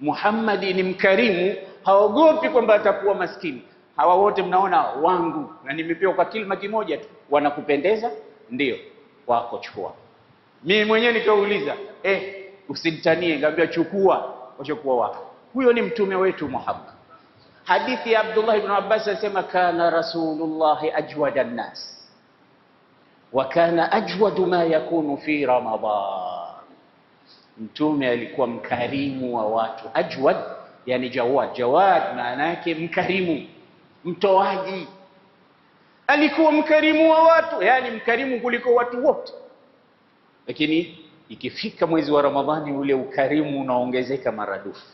Muhammad ni mkarimu, haogopi kwamba atakuwa maskini. Hawa wote mnaona wangu na nimepewa kwa kilima kimoja tu, wanakupendeza ndio wako, chukua. Mimi mwenyewe nikauliza usinitanie, ngambia chukua, wachukua wako. Huyo ni mtume wetu Muhammad. Hadithi ya Abdullah ibn Abbas anasema kana Rasulullah ajwada an-nas wa kana ajwadu ma yakunu fi Ramadan. Mtume alikuwa mkarimu wa watu. Ajwad yani jawad. Jawad maana yake mkarimu, mtoaji. Alikuwa mkarimu wa watu, yani mkarimu kuliko watu wote. Lakini ikifika mwezi wa Ramadhani ule ukarimu unaongezeka maradufu.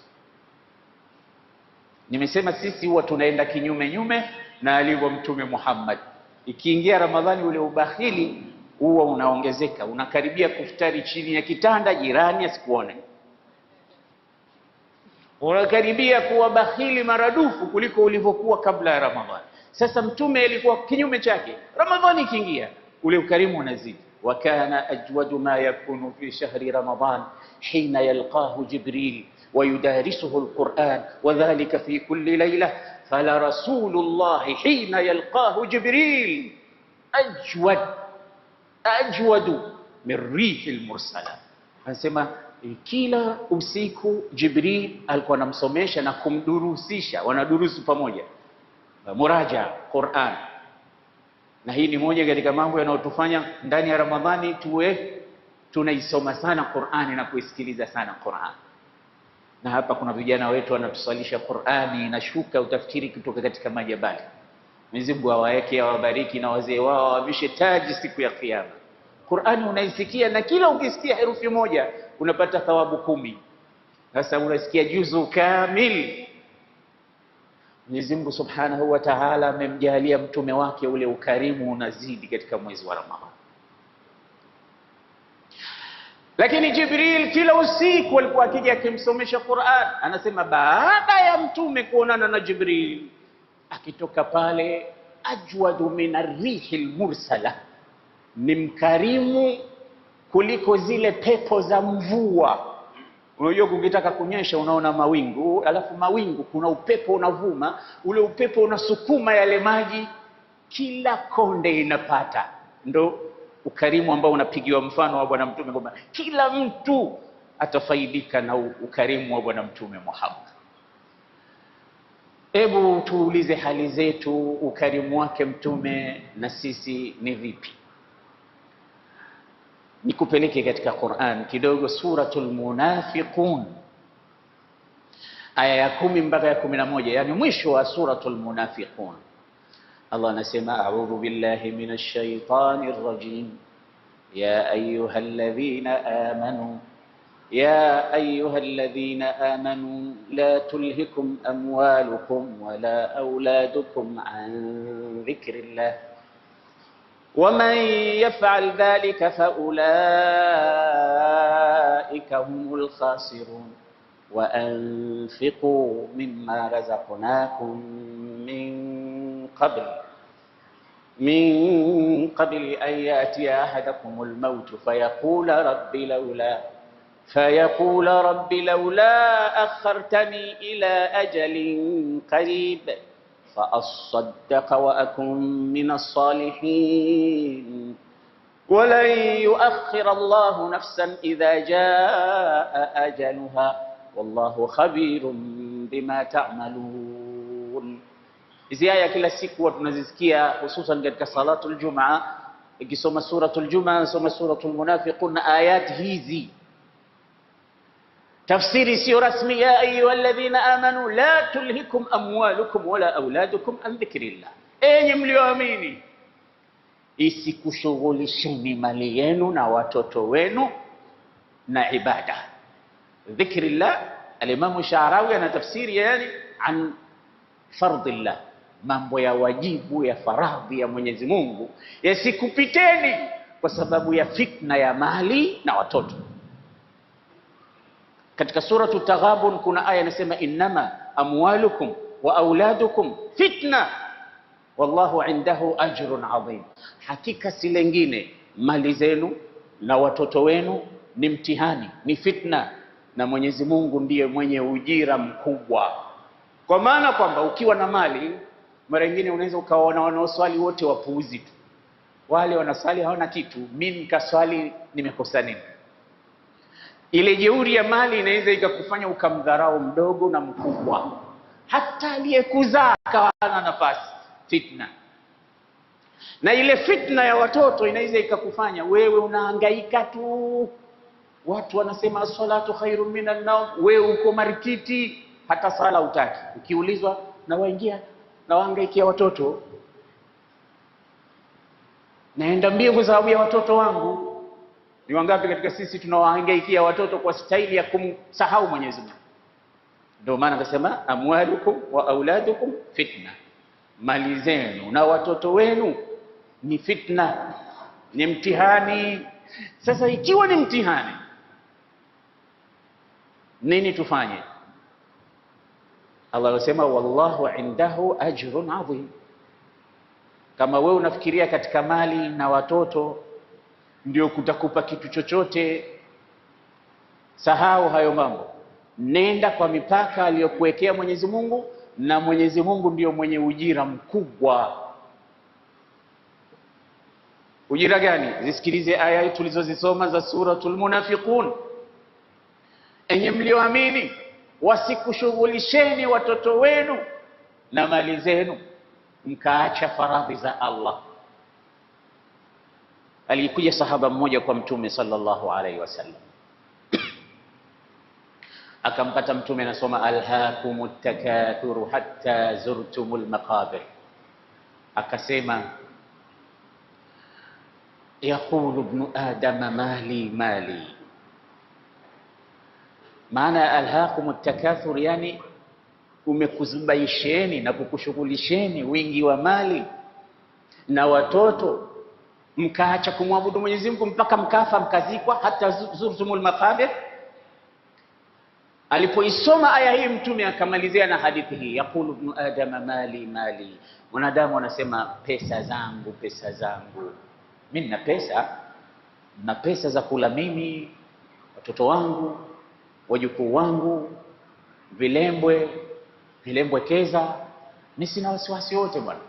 Nimesema sisi huwa tunaenda kinyume na alivyo mtume Muhammad. Ikiingia Ramadhani ule ubakhili huwa unaongezeka, unakaribia kufutari chini ya kitanda jirani asikuone. Unakaribia kuwa bakhili maradufu kuliko ulivyokuwa kabla ya Ramadhani. Sasa mtume alikuwa kinyume chake. Ramadhani ikiingia ule ukarimu unazidi. Wa kana ajwadu ma yakunu fi shahri Ramadan hina yalqahu Jibril ويدارسه القرآن وذلك في كل ليلة فلرسول الله حين يلقاه جبريل أجود من ريح المرسلة. Anasema kila usiku Jibril alikuwa anamsomesha na kumdurusisha, wanadurusu pamoja muraja Qur'an. Na hii ni moja katika mambo yanayotufanya ndani ya Ramadhani tuwe tunaisoma sana Qur'ani na kuisikiliza sana Qur'an. Na hapa kuna vijana wetu wanatusalisha Qur'ani inashuka utafikiri kutoka katika majabali. Mwenyezi Mungu awaweke, awabariki na wazee wao wavishe taji siku ya Kiyama. Qur'ani unaisikia na kila ukisikia herufi moja unapata thawabu 10. Sasa unasikia juzu kamili. Mwenyezi Mungu Subhanahu wa Ta'ala amemjalia mtume wake ule ukarimu unazidi katika mwezi wa Ramadhani. Lakini Jibril kila usiku alikuwa akija akimsomesha Qur'an. Anasema baada ya mtume kuonana na Jibril akitoka pale, ajwadu min ar-rihil mursala, ni mkarimu kuliko zile pepo za mvua. Unajua kukitaka kunyesha unaona mawingu, alafu mawingu kuna upepo unavuma, ule upepo unasukuma yale maji, kila konde inapata. Ndo ukarimu ambao unapigiwa mfano wa bwana mtume kwamba kila mtu atafaidika na ukarimu wa bwana mtume Muhammad. Hebu tuulize hali zetu, ukarimu wake mtume na sisi ni vipi? Nikupeleke katika Qur'an kidogo, suratul Munafiqun aya ya 10 mpaka ya 11, yani mwisho wa suratul Munafiqun. Allah anasema a'udhu billahi minash shaitanir rajim ya ayyuhalladhina amanu يا أيها الذين آمنوا لا تلهكم أموالكم ولا أولادكم عن ذكر الله ومن يفعل ذلك فأولئك هم الخاسرون وأنفقوا مما رزقناكم من قبل أن يأتي أحدكم الموت فيقول رب لولا أخرتني إلى أجل قريب فأصدق وأكن من الصالحين ولن يؤخر الله نفسا إذا جاء أجلها والله خبير بما تعملون. Hizi aya kila siku tunazisikia hususan katika salatul Jumaa. Ikisoma suratul Jumaa, soma suratul Munafiqun, ayat hizi tafsiri sio rasmi. Ya ayyuhalladhina amanu la tulhikum amwalukum wala auladukum an dhikrillah, enyi mlioamini isikushughulisheni mali yenu na watoto wenu na ibada. Dhikrillah, al-Imam Sha'rawi ana tafsiri yani an fardillah, mambo ya wajibu ya faradhi ya Mwenyezi Mungu yasikupiteni kwa sababu ya fitna ya mali na watoto. Katika suratu Taghabun kuna aya inasema innama amwalukum wa auladukum fitna wallahu indahu ajrun adhim, hakika si lengine mali zenu na watoto wenu ni mtihani, ni fitna, na Mwenyezi Mungu ndiye mwenye ujira mkubwa. Kwa maana kwamba ukiwa na mali, mara nyingine unaweza ukaona wanaoswali wote wapuuzi tu, wale wanaswali hawana kitu, mimi nikaswali nimekosa nini? Ile jeuri ya mali inaweza ikakufanya ukamdharau mdogo na mkubwa, hata aliyekuzaa akawa hana nafasi. Fitna. Na ile fitna ya watoto inaweza ikakufanya wewe unahangaika tu, watu wanasema salatu khairu minan naum, wewe uko marikiti, hata sala utaki. Ukiulizwa na wahangaikia watoto, naenda mbio kwa sababu ya watoto wangu. Ni wangapi katika sisi tunawahangaikia watoto kwa staili ya kumsahau Mwenyezi Mungu? Ndio maana akasema amwalukum wa auladukum fitna, mali zenu na watoto wenu ni fitna, ni mtihani. Sasa ikiwa ni mtihani, nini tufanye? Allah anasema wallahu indahu ajrun adhim. Kama wewe unafikiria katika mali na watoto ndio kutakupa kitu chochote, sahau hayo mambo. Nenda kwa mipaka aliyokuwekea Mwenyezi Mungu, na Mwenyezi Mungu ndio mwenye ujira mkubwa. Ujira gani? Zisikilize aya tulizozisoma za suratul Munafiqun. Enyi mlioamini, wasikushughulisheni watoto wenu na mali zenu mkaacha faradhi za Allah. Alikuja sahaba mmoja kwa Mtume sallallahu alaihi wasallam, akampata Mtume anasoma alhaakumut takathuru hatta zurtumul maqabir. Akasema yaqulu ibn adama mali mali. Maana alhaakumut takathur, yani umekuzubaisheni na kukushughulisheni wingi wa mali na watoto, mkaacha kumwabudu Mwenyezi Mungu mpaka mkafa mkazikwa, hata zurtumul maqabir. Alipoisoma aya hii Mtume akamalizia na hadithi hii, yaqulu ibn adama mali mali. Mwanadamu anasema pesa zangu, pesa zangu. Mimi na pesa za kula mimi, watoto wangu, wajukuu wangu, vilembwekeza. Mimi sina wasiwasi wote bwana.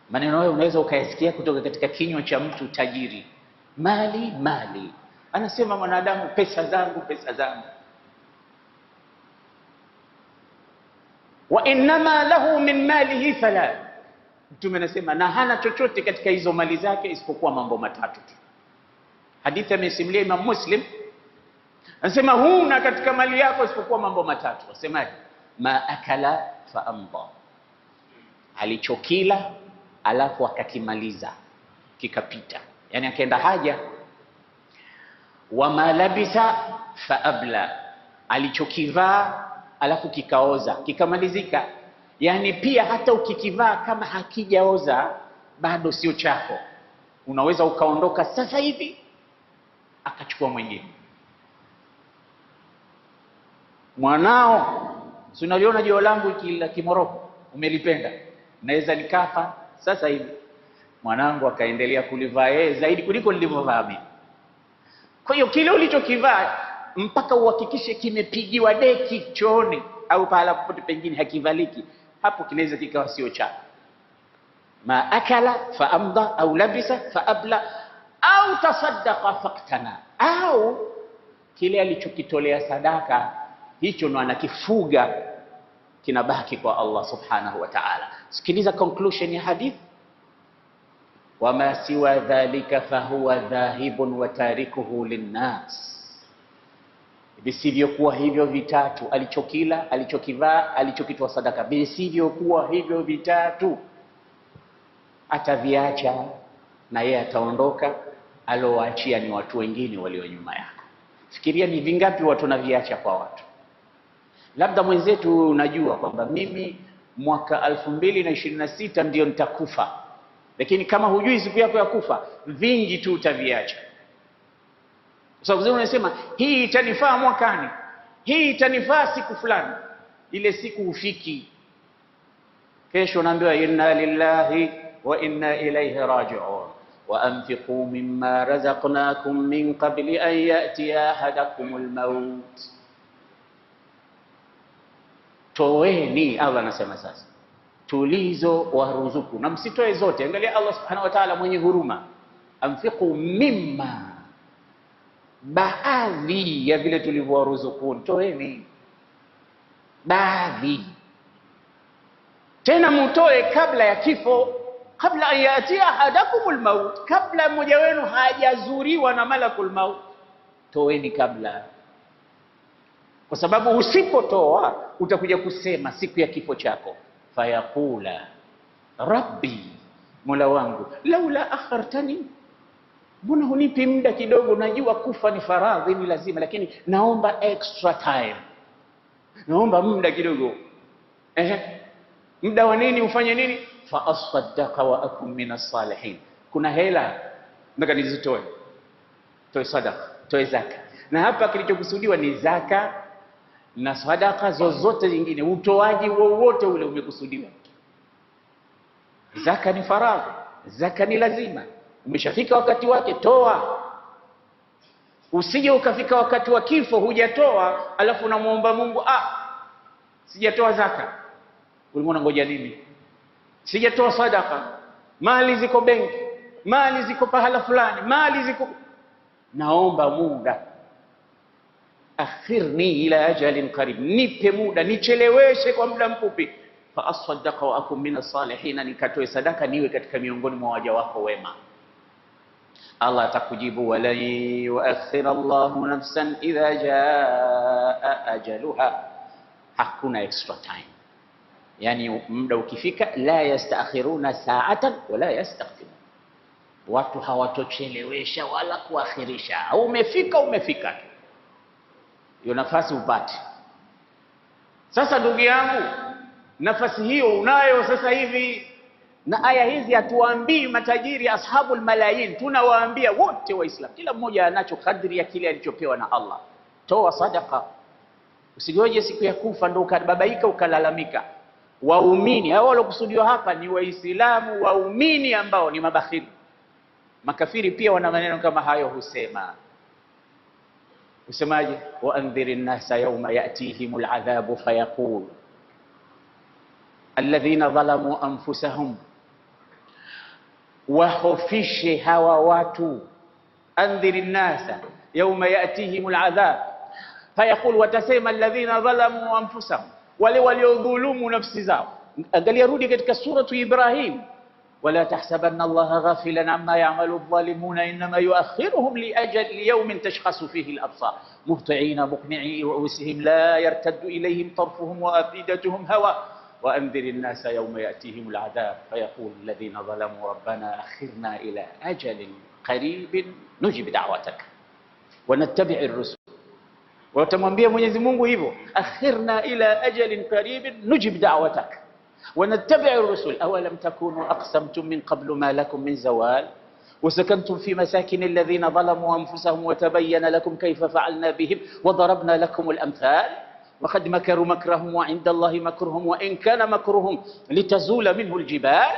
Maneno hayo unaweza ukayasikia kutoka katika kinywa cha mtu tajiri. Mali mali. Anasema mwanadamu pesa zangu, pesa zangu. Wa innama lahu min malihi thalath. Mtume anasema na hana chochote katika hizo mali zake isipokuwa mambo matatu tu. Hadithi amesimulia Imam Muslim. Anasema huna katika mali yako isipokuwa mambo matatu. Wasemaje? Ma akala fa amda. Alichokila alafu akakimaliza kikapita, yani akaenda haja. Wa ma labisa fa abla. Alichokivaa alafu kikaoza kikamalizika, yani pia hata ukikivaa kama hakijaoza bado sio chako, unaweza ukaondoka sasa hivi akachukua mwingine. Mwanao, si unaliona jio langu la Kimoroko umelipenda, naweza nikafa sasa hivi. Mwanangu akaendelea kulivaa yeye zaidi kuliko nilivyovaa mimi. Kwa hiyo kile ulichokivaa mpaka uhakikishe kimepigiwa deki chooni au pahala popote pengine hakivaliki, hapo kinaweza kikawa sio chako. Ma akala fa amda au labisa fa abla au tasaddaqa faqtana, au kile alichokitolea sadaka hicho ndo anakifuga, kinabaki kwa Allah subhanahu wa ta'ala. Sikiliza conclusion ya hadith. Wama siwa dhalika fahuwa dhahibun wa tarikuhu linnas. Visivyokuwa hivyo vitatu, alichokila, alichokivaa, alichokitoa sadaka, visivyokuwa hivyo vitatu ataviacha na yeye ataondoka, alowaachia ni watu wengine walio nyuma yako. Fikiria ni vingapi watu naviacha kwa watu. Labda mwenzetu unajua kwamba mimi mwaka 2026 ndio nitakufa, lakini kama hujui siku yako ya kufa, vingi tu utaviacha. Sababu so, unasema hii itanifaa mwakani, hii itanifaa siku fulani, ile siku hufiki. Kesho unaambiwa inna lillahi wa inna ilayhi raji'un. wa anfiqu mimma razaqnakum min qabli an ya'ti ahadakumul maut. Toeni, Allah anasema sasa, tulizo waruzuku, na msitoe zote. Angalia Allah subhanahu wa ta'ala mwenye huruma. Anfiqu mimma, baadhi ya vile tulivyowaruzuku, toeni baadhi. Tena mutoe kabla ya kifo, kabla an yati ahadakumul maut, kabla mmoja wenu hajazuriwa na malakul maut. Toeni kabla, kwa sababu usipotoa utakuja kusema siku ya kifo chako, fayaqula rabbi, mola wangu, laula akhartani, mbona hunipi muda kidogo? Najua kufa ni faradhi, ni lazima, lakini naomba extra time, naomba muda kidogo. Muda wa nini? Ufanye nini? Fa asaddaqa wa akum minas salihin. Kuna hela nataka nizitoe, toe sadaqa, toe zaka. Na hapa kilichokusudiwa ni zaka na sadaka zozote nyingine, utoaji wowote ule umekusudiwa. Zaka ni faradhi, zaka ni lazima. Umeshafika wakati wake, toa. Usije ukafika wakati wa kifo hujatoa, alafu unamuomba Mungu, sijatoa zaka. Ulimwona ngoja nini? Sijatoa sadaka, mali ziko benki, mali ziko pahala fulani, mali ziko, naomba muda. Akhirni ila ajalin qarib, nipe muda, nicheleweshe kwa muda mfupi. Fa asaddaqa wa akum minas salihin, nikatoe sadaka niwe katika miongoni mwa waja wako wema. Allah atakujibu, wala yuakhir Allahu nafsan idha jaa ajaluha. Hakuna extra time, yani muda ukifika, la yastaakhiruna sa'atan wala yastaqdimun. Watu hawatochelewesha wala kuakhirisha. Umefika, umefika, hiyo nafasi upate. Sasa ndugu yangu, nafasi hiyo unayo sasa hivi. Na aya hizi hatuwaambii matajiri ashabul malayin, tunawaambia wote Waislamu, kila mmoja anacho kadri ya kile alichopewa na Allah. Toa sadaka, usigoje siku ya kufa ndo ukababaika ukalalamika. Waumini hao walokusudiwa hapa ni Waislamu waumini ambao ni mabakhili. Makafiri pia wana maneno kama hayo, usemaje? Wa andhirin nasa yawma yatihimul adhabu fayaqul alladhina dhalamu anfusahum, wahofishe hawa watu. Andhirin nasa yawma yatihimul adhab fayaqul, watasema alladhina dhalamu anfusahum, wale waliodhulumu nafsi zao. Angalia, rudi katika suratu Ibrahim, wala tahsabanna Allaha ghafilan amma ya'malu adh-dhalimuna innama yu'akhiruhum li yawmin tashkhasu fihi al-absar muhti'ina muqni'i ru'usihim la yartaddu ilayhim tarfuhum wa afidatuhum hawa wa anzirin nasa yawma ya'tihimul 'adhab fayaqulu alladhina zalamu rabbana akhirna ila ajalin qaribin nujib da'watak wa nattabi'ir rusul. Watamwambia Mwenyezi Mungu hivyo, akhirna ila ajalin qaribin nujib da'watak wa nattabi'ir rusul awalam takunu aqsamtum min qablu ma lakum min zawal وسكنتم في مساكن الذين ظلموا أنفسهم وتبين لكم كيف فعلنا بهم وضربنا لكم الأمثال وقد مكروا مكرهم وعند الله مكرهم وإن كان مكرهم لتزول منه الجبال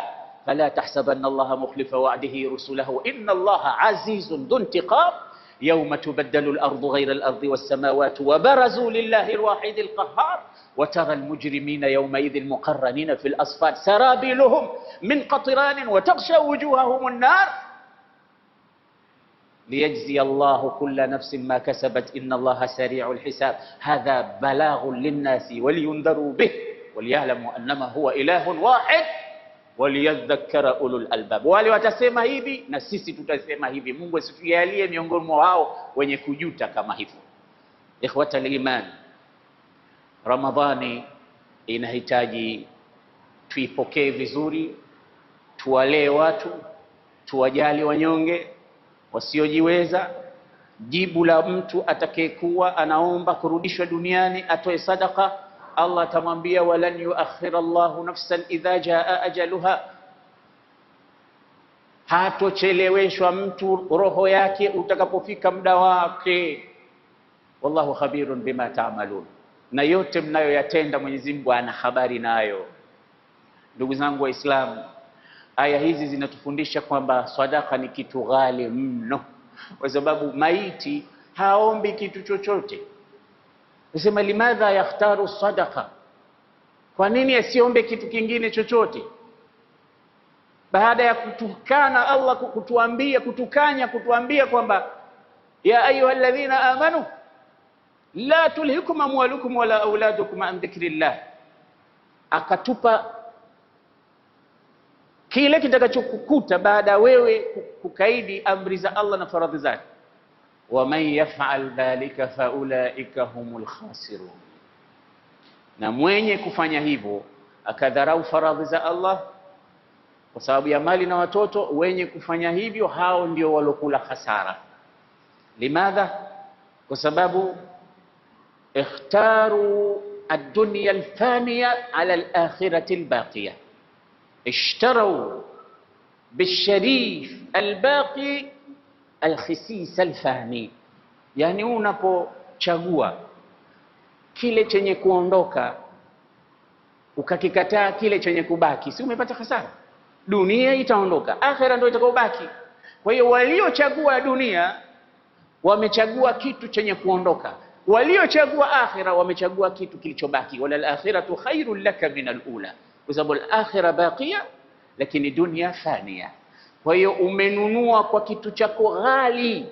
فلا تحسبن الله مخلف وعده رسله إن الله عزيز ذو انتقام يوم تبدل الأرض غير الأرض والسماوات وبرزوا لله الواحد القهار وترى المجرمين يومئذ مقرنين في الأصفاد سرابيلهم من قطران وتغشى وجوههم النار ليجزي الله كل نفس ما كسبت إن الله سريع الحساب هذا بلاغ للناس ولينذروا به وليعلموا أنما هو إله واحد وليذكر أولو الألباب. wale watasema hivi na sisi tutasema hivi. Mungu asifialie miongoni mwa hao wenye kujuta kama hivyo. Ikhwata al-iman, Ramadhani inahitaji tuipokee vizuri, tuwalee watu, tuwajali wanyonge wasiojiweza. Jibu la mtu atakayekuwa anaomba kurudishwa duniani atoe sadaka, Allah atamwambia walan yuakhir Allahu nafsan idha jaa ajaluha, hatocheleweshwa mtu roho yake utakapofika muda wake. Wallahu khabirun bima ta'malun, na yote mnayoyatenda Mwenyezi Mungu ana habari nayo. Ndugu zangu Waislamu, Aya hizi zinatufundisha kwamba sadaka ni kitu ghali mno, kwa sababu maiti haombi kitu chochote. Nasema limadha yakhtaru sadaqa, kwa nini asiombe kitu kingine chochote? Baada ya kutukana Allah, kutuambia kwamba ya ayyuhalladhina amanu la tulhikum amwalukum wala auladukum an dhikrillah, akatupa kile kitakachokukuta baada wewe kukaidi amri za Allah na faradhi zake. Wa man yaf'al dhalika fa ulaika humul khasirun, na mwenye kufanya hivyo akadharau faradhi za Allah kwa sababu ya mali na watoto, wenye kufanya hivyo hao ndio walokula hasara. Limadha? Kwa sababu ikhtaru ad-dunya al-faniya ala al-akhirati al-baqiya, اشتروا بالشريف الباقي الخسيس الفاني. Yani unapochagua kile chenye kuondoka ukakikataa kile chenye kubaki, si umepata hasara? Dunia itaondoka, akhera ndio itakayobaki. Kwa hiyo waliochagua dunia wamechagua kitu chenye kuondoka, waliochagua akhera wamechagua kitu kilichobaki. Wala al-akhiratu khairul laka min al-ula, kwa sababu al-akhira baqiya lakini dunya faniya. Kwa hiyo umenunua kwa kitu chako ghali,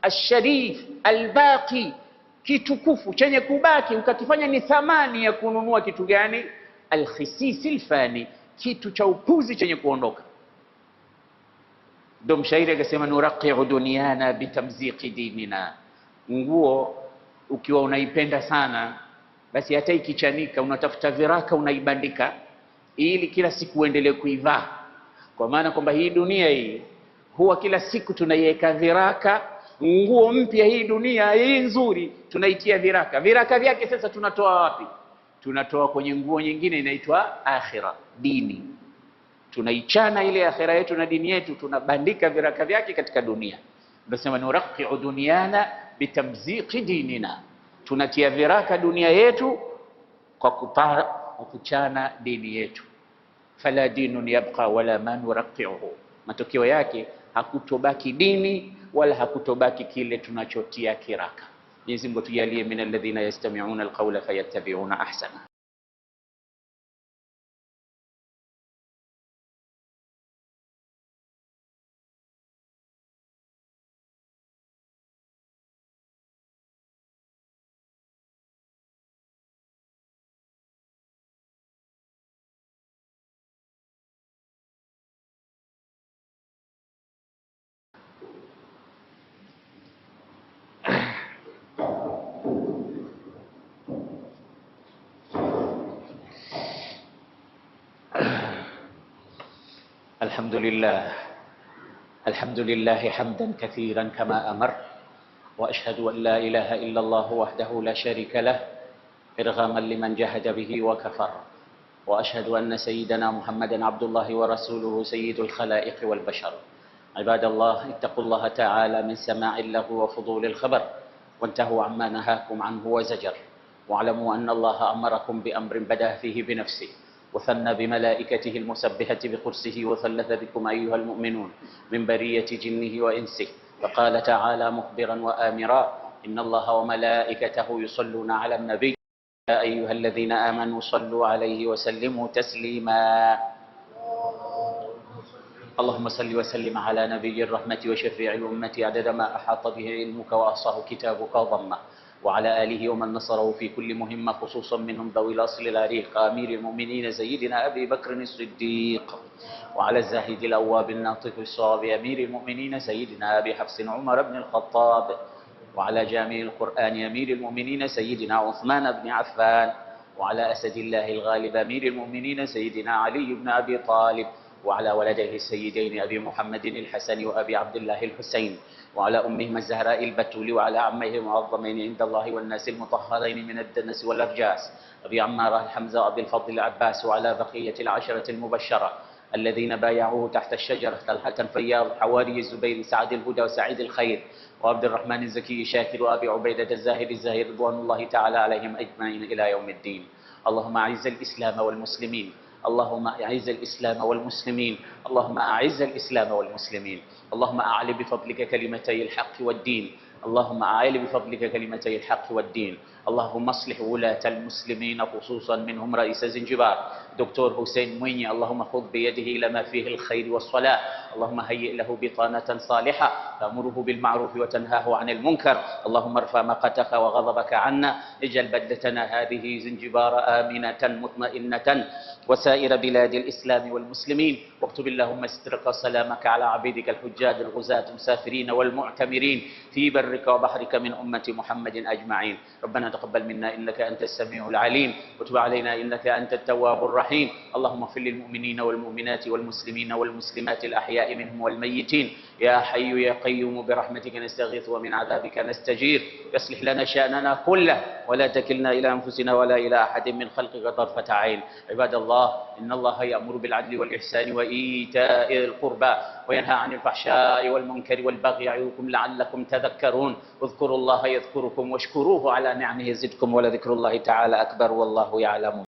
asharif albaqi, kitukufu chenye kubaki, ukakifanya ni thamani ya kununua kitu gani? Alkhisis alfani, kitu cha upuzi chenye kuondoka. Ndio mshairi akasema nuraqi'u dunyana bitamziqi dinina. Nguo ukiwa unaipenda sana, basi hata ikichanika unatafuta viraka unaibandika ili kila siku uendelee kuivaa. Kwa maana kwamba hii dunia hii huwa kila siku tunaiweka viraka. Nguo mpya hii dunia hii nzuri tunaitia viraka. Viraka vyake sasa tunatoa wapi? Tunatoa kwenye nguo nyingine inaitwa akhira, dini. Tunaichana ile akhira yetu na dini yetu, tunabandika viraka vyake katika dunia. Tunasema nuraqi'u dunyana bitamziqi dinina, tunatia viraka dunia yetu kwa kuchana dini yetu. Fala dinun yabqa wala man nuraqi'uhu, matokeo yake hakutobaki dini wala hakutobaki kile tunachotia kiraka. Mwenyezi Mungu tujalie min alladhina yastami'una alqawla fayattabi'una ahsana. الحمد لله حمدا كثيرا كما أمر، وأشهد أن لا إله إلا الله وحده لا شريك له إرغاما لمن جهد به وكفر، وأشهد أن سيدنا محمدا عبد الله ورسوله سيد الخلائق والبشر. عباد الله، اتقوا الله تعالى من سماع اللغو وفضول الخبر، وانتهوا عما نهاكم عنه وزجر، واعلموا أن الله أمركم بأمر بدأ فيه بنفسه وثنى بملائكته المسبحة بقدسه، وثلث بكم أيها المؤمنون من برية جنه وإنسه، فقال تعالى مخبرا وآمرا: إن الله وملائكته يصلون على النبي يا أيها الذين آمنوا صلوا عليه وسلموا تسليما. اللهم صل وسلم على نبي الرحمة وشفيع الأمة عدد ما أحاط به علمك وأحصاه كتابك وضمه، وعلى آله ومن نصره في كل مهمة، خصوصا منهم ذوي الأصل العريق أمير المؤمنين سيدنا أبي بكر الصديق، وعلى الزاهد الأواب الناطق الصواب أمير المؤمنين سيدنا أبي حفص عمر بن الخطاب، وعلى جامع القرآن أمير المؤمنين سيدنا عثمان بن عفان، وعلى أسد الله الغالب أمير المؤمنين سيدنا علي بن أبي طالب، وعلى ولديه السيدين أبي محمد الحسن وأبي عبد الله الحسين، وعلى أمهما الزهراء البتول، وعلى عميه المعظمين عند الله والناس المطهرين من الدنس والأرجاس أبي عمار الحمزة وأبي الفضل العباس، وعلى بقية العشرة المبشرة الذين بايعوه تحت الشجرة طلحة فياض حواري الزبير سعد الهدى وسعيد الخير وعبد الرحمن الزكي شاكر وأبي عبيدة الزاهد الزاهر رضوان الله تعالى عليهم أجمعين إلى يوم الدين. اللهم أعز الإسلام والمسلمين، اللهم أعز الإسلام والمسلمين، اللهم أعز الإسلام والمسلمين، اللهم أعل بفضلك كلمتي الحق والدين، اللهم أعل بفضلك كلمتي الحق والدين. اللهم اصلح ولاة المسلمين خصوصا منهم رئيس زنجبار دكتور حسين مويني، اللهم خذ بيده إلى ما فيه الخير والصلاح، اللهم هيئ له بطانة صالحة تأمره بالمعروف وتنهاه عن المنكر، اللهم ارفع مقتك وغضبك عنا، اجعل بلدتنا هذه زنجبار آمنة مطمئنة وسائر بلاد الإسلام والمسلمين، واكتب اللهم سترك وسلامك على عبيدك الحجاج الغزاة المسافرين والمعتمرين في برك وبحرك من أمة محمد أجمعين. ربنا تقبل منا إنك أنت السميع العليم، وتب علينا إنك أنت التواب الرحيم. اللهم اغفر للمؤمنين والمؤمنات والمسلمين والمسلمات الأحياء منهم والميتين، يا حي يا قيوم برحمتك نستغيث ومن عذابك نستجير. يصلح لنا شأننا كله ولا تكلنا إلى أنفسنا ولا إلى أحد من خلقك طرفة عين. عباد الله، إن الله يأمر بالعدل والإحسان وإيتاء القربى وينهى عن الفحشاء والمنكر والبغي يعظكم لعلكم تذكرون. اذكروا الله يذكركم واشكروه على نعمه يزدكم ولذكر الله تعالى أكبر والله يعلم